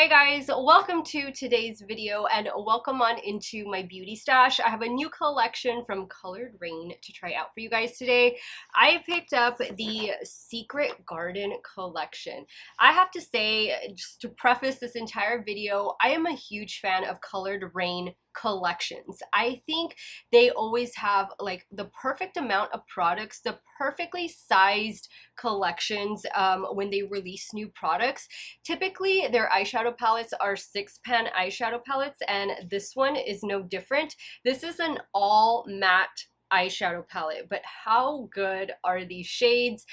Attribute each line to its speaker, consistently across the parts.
Speaker 1: Hey guys, welcome to today's video and welcome on into my beauty stash. I have a new collection from Raine to try out for you guys today. I picked up the Secret Garden collection. I have to say, just to preface this entire video, I am a huge fan of Raine collections. I think they always have like the perfect amount of products, the perfectly sized collections when they release new products. Typically their eyeshadow palettes are 6-pan eyeshadow palettes, and this one is no different. This is an all matte eyeshadow palette, but how good are these shades?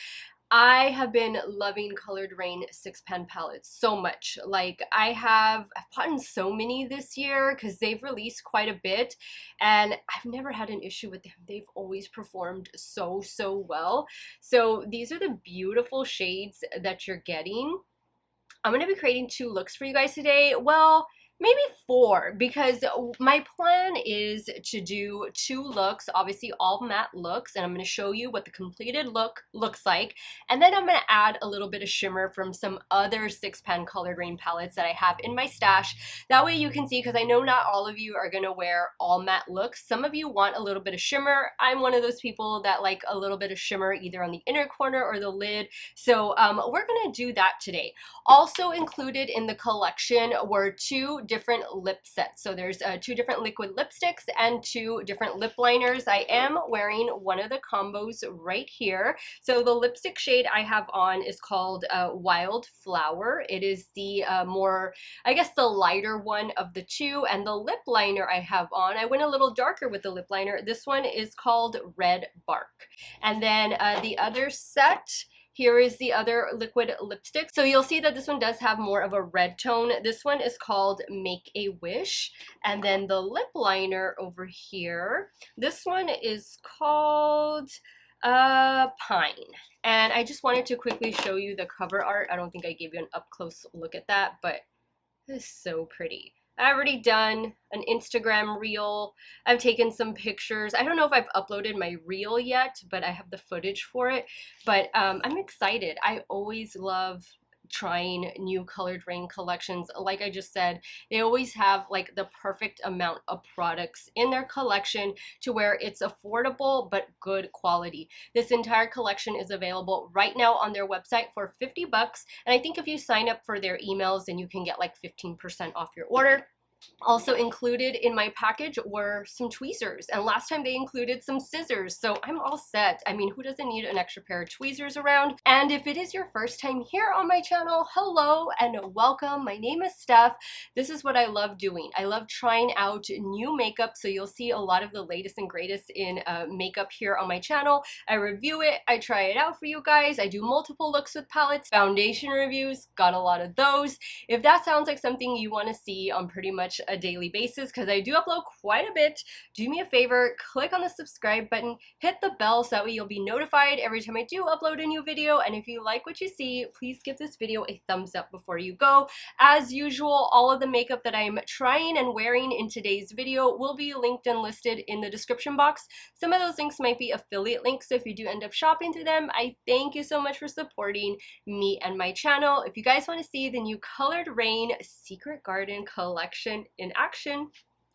Speaker 1: I have been loving Raine 6-pan palettes so much. Like I've bought so many this year because they've released quite a bit and I've never had an issue with them. They've always performed so well. So these are the beautiful shades that you're getting. I'm going to be creating 2 looks for you guys today. Well, maybe 4, because my plan is to do 2 looks, obviously all matte looks, and I'm going to show you what the completed look looks like, and then I'm going to add a little bit of shimmer from some other 6-pan Raine palettes that I have in my stash. That way you can see, because I know not all of you are going to wear all matte looks. Some of you want a little bit of shimmer. I'm one of those people that like a little bit of shimmer either on the inner corner or the lid, so we're going to do that today. Also included in the collection were 2 different lip sets. So there's 2 different liquid lipsticks and 2 different lip liners. I am wearing one of the combos right here. So the lipstick shade I have on is called Wildflower. It is the more, I guess, the lighter one of the 2. And the lip liner I have on, I went a little darker with the lip liner. This one is called Red Bark. And then the other set, here is the other liquid lipstick. So you'll see that this one does have more of a red tone. This one is called Make a Wish. And then the lip liner over here, this one is called Pine. And I just wanted to quickly show you the cover art. I don't think I gave you an up close look at that, but it's so pretty. I've already done an Instagram reel. I've taken some pictures. I don't know if I've uploaded my reel yet, but I have the footage for it. But I'm excited. I always love trying new Raine collections. Like I just said, they always have like the perfect amount of products in their collection to where it's affordable but good quality. This entire collection is available right now on their website for 50 bucks, and I think if you sign up for their emails, then you can get like 15% off your order. Also included in my package were some tweezers, and last time they included some scissors, so I'm all set. I mean, who doesn't need an extra pair of tweezers around? And if it is your first time here on my channel, hello and welcome. My name is Steff. This is what I love doing. I love trying out new makeup, so you'll see a lot of the latest and greatest in makeup here on my channel. I review it, I try it out for you guys, I do multiple looks with palettes, foundation reviews, got a lot of those. If that sounds like something you want to see on pretty much a daily basis, because I do upload quite a bit, do me a favor, click on the subscribe button, hit the bell so that way you'll be notified every time I do upload a new video. And if you like what you see, please give this video a thumbs up before you go. As usual, all of the makeup that I'm trying and wearing in today's video will be linked and listed in the description box. Some of those links might be affiliate links, so if you do end up shopping through them, I thank you so much for supporting me and my channel. If you guys want to see the new Raine Secret Garden collection in action,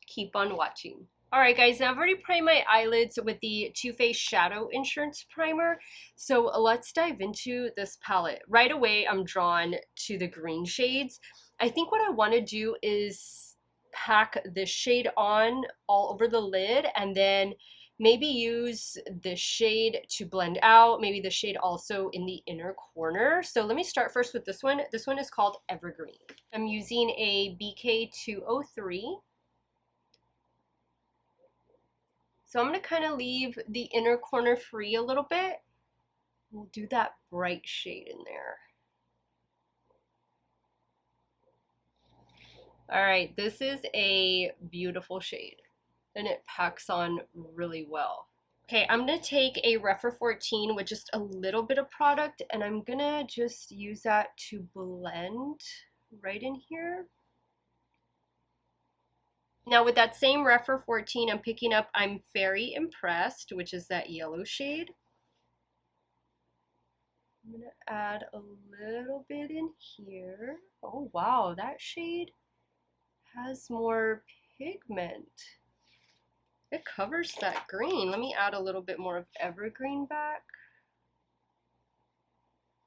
Speaker 1: keep on watching. Alright guys, now I've already primed my eyelids with the Too Faced Shadow Insurance Primer, so let's dive into this palette. Right away I'm drawn to the green shades. I think what I want to do is pack this shade on all over the lid and then maybe use the shade to blend out, maybe the shade also in the inner corner. So let me start first with this one. This one is called Evergreen. I'm using a BK203. So I'm going to kind of leave the inner corner free a little bit. We'll do that bright shade in there. All right, this is a beautiful shade and it packs on really well. Okay, I'm gonna take a Rephr 14 with just a little bit of product and I'm gonna just use that to blend right in here. Now with that same Rephr 14, I'm picking up I'm Very Impressed, which is that yellow shade. I'm gonna add a little bit in here. Oh wow, that shade has more pigment. It covers that green. Let me add a little bit more of evergreen back.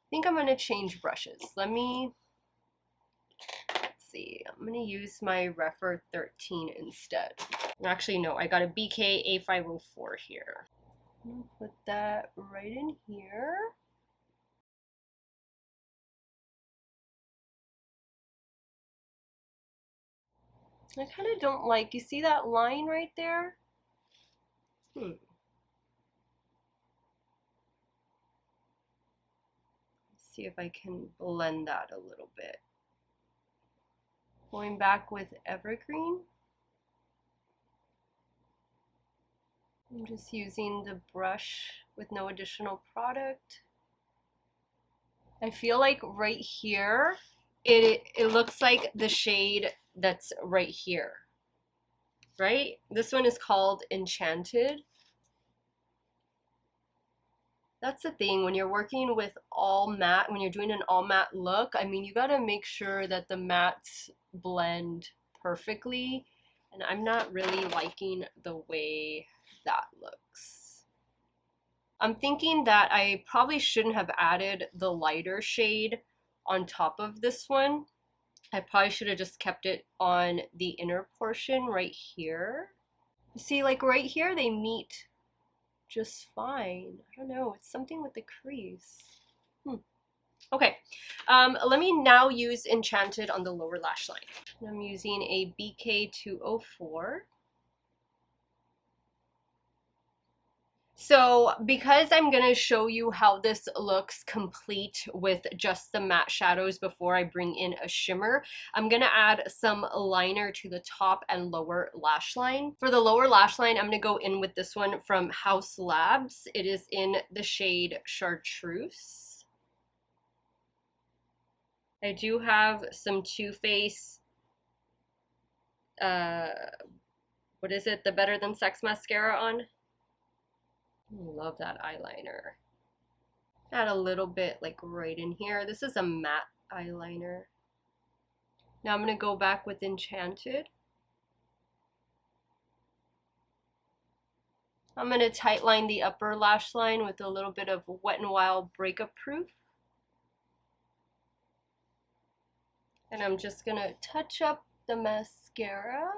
Speaker 1: I think I'm gonna change brushes. Let's see. I'm gonna use my Refer 13 instead. Actually, no, I got a BK A504 here. I'm gonna put that right in here. I kind of don't like, you see that line right there? Let's see if I can blend that a little bit. Going back with evergreen. I'm just using the brush with no additional product. I feel like right here, it looks like the shade that's right here, right? This one is called Enchanted. That's the thing, when you're working with all matte, when you're doing an all matte look, I mean, you gotta make sure that the mattes blend perfectly, and I'm not really liking the way that looks. I'm thinking that I probably shouldn't have added the lighter shade on top of this one. I probably should have just kept it on the inner portion right here. You see, like right here, they meet just fine. I don't know, it's something with the crease. Okay, let me now use Enchanted on the lower lash line. I'm using a BK204. So because I'm going to show you how this looks complete with just the matte shadows before I bring in a shimmer, I'm going to add some liner to the top and lower lash line. For the lower lash line, I'm going to go in with this one from Haus Labs. It is in the shade Chartrusse. I do have some Too Faced, what is it, the Better Than Sex mascara on. Love that eyeliner. Add a little bit like right in here. This is a matte eyeliner. Now I'm going to go back with Enchanted. I'm going to tightline the upper lash line with a little bit of Wet n Wild Breakup Proof. And I'm just going to touch up the mascara.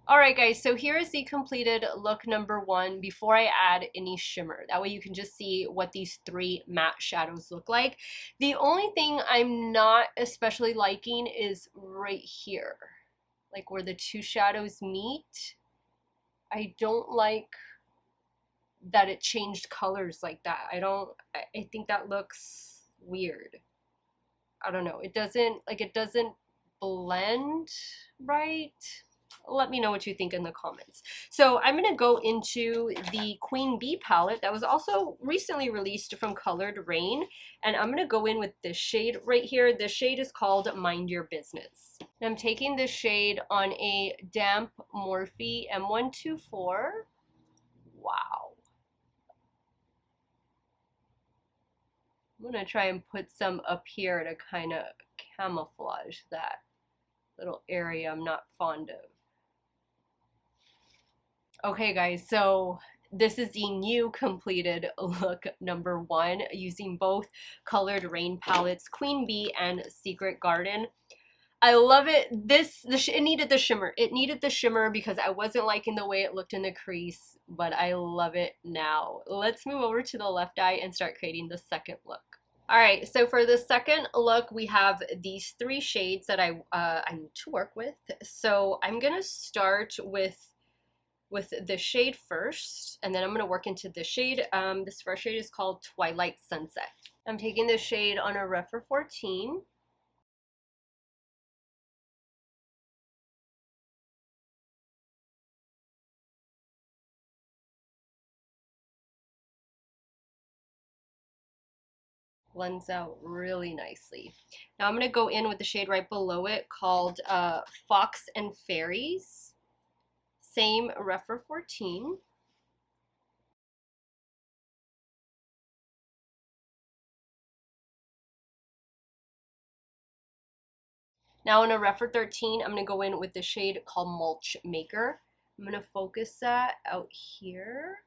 Speaker 1: Alright guys, so here is the completed look number 1 before I add any shimmer. That way you can just see what these 3 matte shadows look like. The only thing I'm not especially liking is right here, like where the 2 shadows meet. I don't like that it changed colors like that. I think that looks weird. I don't know. It doesn't blend right. Let me know what you think in the comments. So I'm going to go into the Queen Bee palette that was also recently released from Colored Raine, and I'm going to go in with this shade right here. This shade is called Mind Your Business. And I'm taking this shade on a damp Morphe M124. Wow. I'm going to try and put some up here to kind of camouflage that little area I'm not fond of. Okay guys, so this is the new completed look number 1 using both Colored Raine palettes, Queen Bee and Secret Garden. I love it. It needed the shimmer. It needed the shimmer because I wasn't liking the way it looked in the crease, but I love it now. Let's move over to the left eye and start creating the second look. Alright, so for the second look, we have these 3 shades that I need to work with. So I'm going to start with the shade first, and then I'm going to work into the shade. This first shade is called Twilight Sunset. I'm taking this shade on a Refer 14. Blends out really nicely. Now I'm going to go in with the shade right below it called Fox and Fairies. Same Refer 14. Now in a Refer 13, I'm going to go in with the shade called Mulch Maker. I'm going to focus that out here.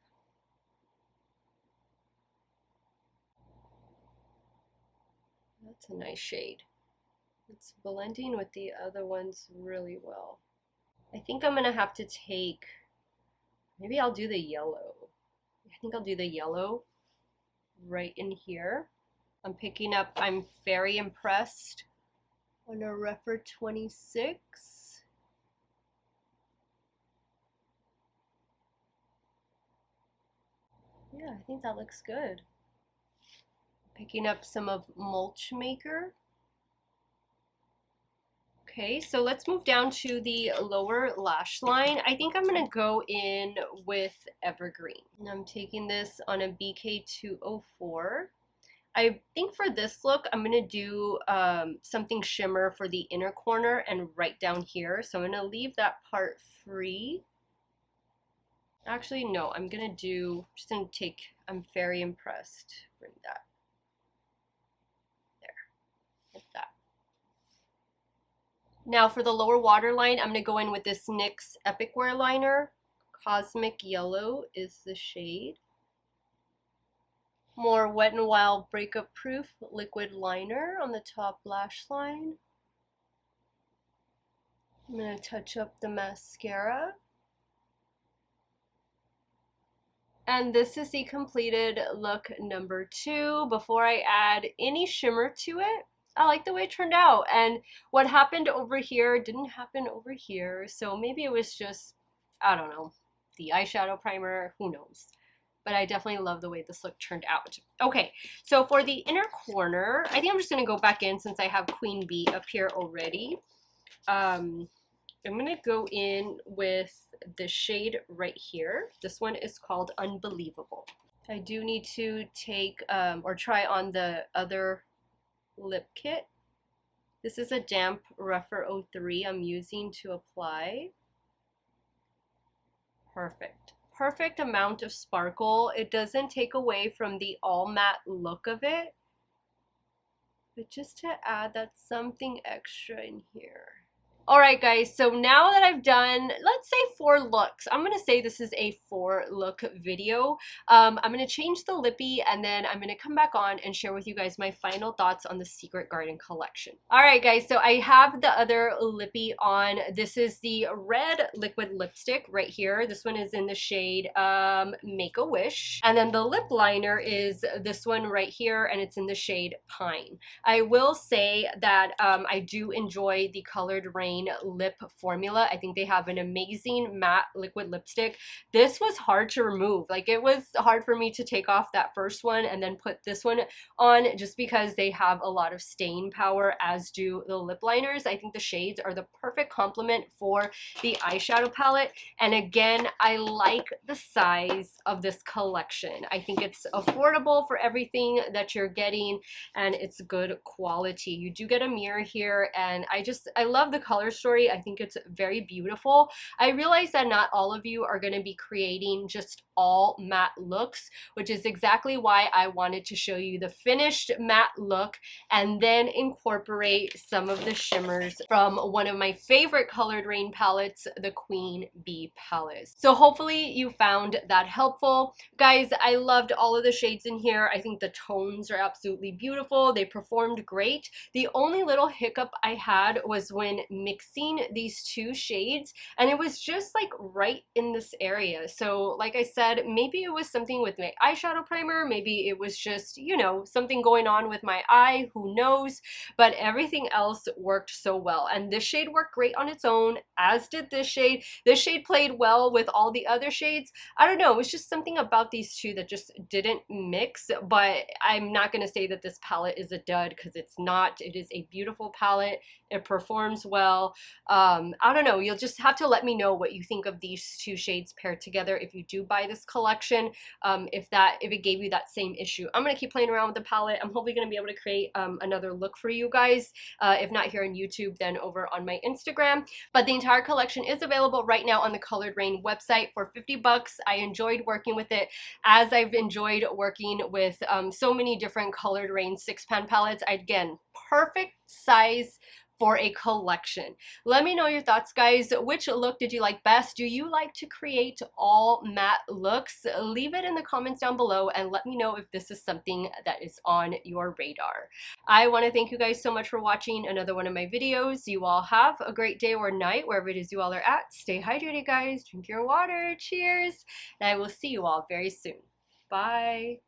Speaker 1: That's a nice shade. It's blending with the other ones really well. I think I'm going to have to take, maybe I'll do the yellow. I think I'll do the yellow right in here. I'm picking up I'm Very Impressed on a Refer 26. Yeah, I think that looks good. Picking up some of Mulch Maker. Okay, so let's move down to the lower lash line. I think I'm gonna go in with Evergreen. And I'm taking this on a BK204. I think for this look, I'm gonna do something shimmer for the inner corner and right down here. So I'm gonna leave that part free. Actually, no, I'm just gonna take, I'm Very Impressed. Bring that. There, like that. Now for the lower waterline, I'm going to go in with this NYX Epic Wear Liner. Cosmic Yellow is the shade. More Wet n Wild Breakup Proof liquid liner on the top lash line. I'm going to touch up the mascara. And this is the completed look number 2. Before I add any shimmer to it, I like the way it turned out, and what happened over here didn't happen over here, so maybe it was just, I don't know, the eyeshadow primer, who knows. But I definitely love the way this look turned out. Okay, so for the inner corner, I think I'm just going to go back in since I have Queen Bee up here already. I'm going to go in with the shade right here. This one is called Unbelievable. I do need to take or try on the other lip kit. This is a damp Refer 03 I'm using to apply. Perfect. Perfect amount of sparkle. It doesn't take away from the all matte look of it, but just to add that something extra in here. Alright guys, so now that I've done, let's say 4 looks, I'm going to say this is a 4 look video. I'm going to change the lippy and then I'm going to come back on and share with you guys my final thoughts on the Secret Garden collection. Alright guys, so I have the other lippy on. This is the red liquid lipstick right here. This one is in the shade Make a Wish. And then the lip liner is this one right here and it's in the shade Pine. I will say that I do enjoy the Colored Raine lip formula. I think they have an amazing matte liquid lipstick. This was hard to remove. Like, it was hard for me to take off that first one and then put this one on just because they have a lot of stain power, as do the lip liners. I think the shades are the perfect complement for the eyeshadow palette. And again, I like the size of this collection. I think it's affordable for everything that you're getting and it's good quality. You do get a mirror here and I love the color story. I think it's very beautiful. I realize that not all of you are going to be creating just all matte looks, which is exactly why I wanted to show you the finished matte look and then incorporate some of the shimmers from one of my favorite Colored Raine palettes, the Queen Bee palette. So hopefully you found that helpful. Guys, I loved all of the shades in here. I think the tones are absolutely beautiful. They performed great. The only little hiccup I had was when mixing these 2 shades, and it was just like right in this area. So like I said, maybe it was something with my eyeshadow primer, maybe it was just, you know, something going on with my eye, who knows, but everything else worked so well. And this shade worked great on its own, as did this shade. This shade played well with all the other shades. I don't know, it was just something about these 2 that just didn't mix, but I'm not going to say that this palette is a dud because it's not. It is a beautiful palette. It performs well. I don't know, you'll just have to let me know what you think of these 2 shades paired together if you do buy this collection, if it gave you that same issue. I'm going to keep playing around with the palette. I'm hopefully going to be able to create another look for you guys, if not here on YouTube, then over on my Instagram. But the entire collection is available right now on the Colored Raine website for 50 bucks. I enjoyed working with it, as I've enjoyed working with so many different Colored Raine 6-pan palettes. Again, perfect size for a collection. Let me know your thoughts, guys. Which look did you like best? Do you like to create all matte looks? Leave it in the comments down below and let me know if this is something that is on your radar. I want to thank you guys so much for watching another one of my videos. You all have a great day or night wherever it is you all are at. Stay hydrated, guys. Drink your water. Cheers. And I will see you all very soon. Bye.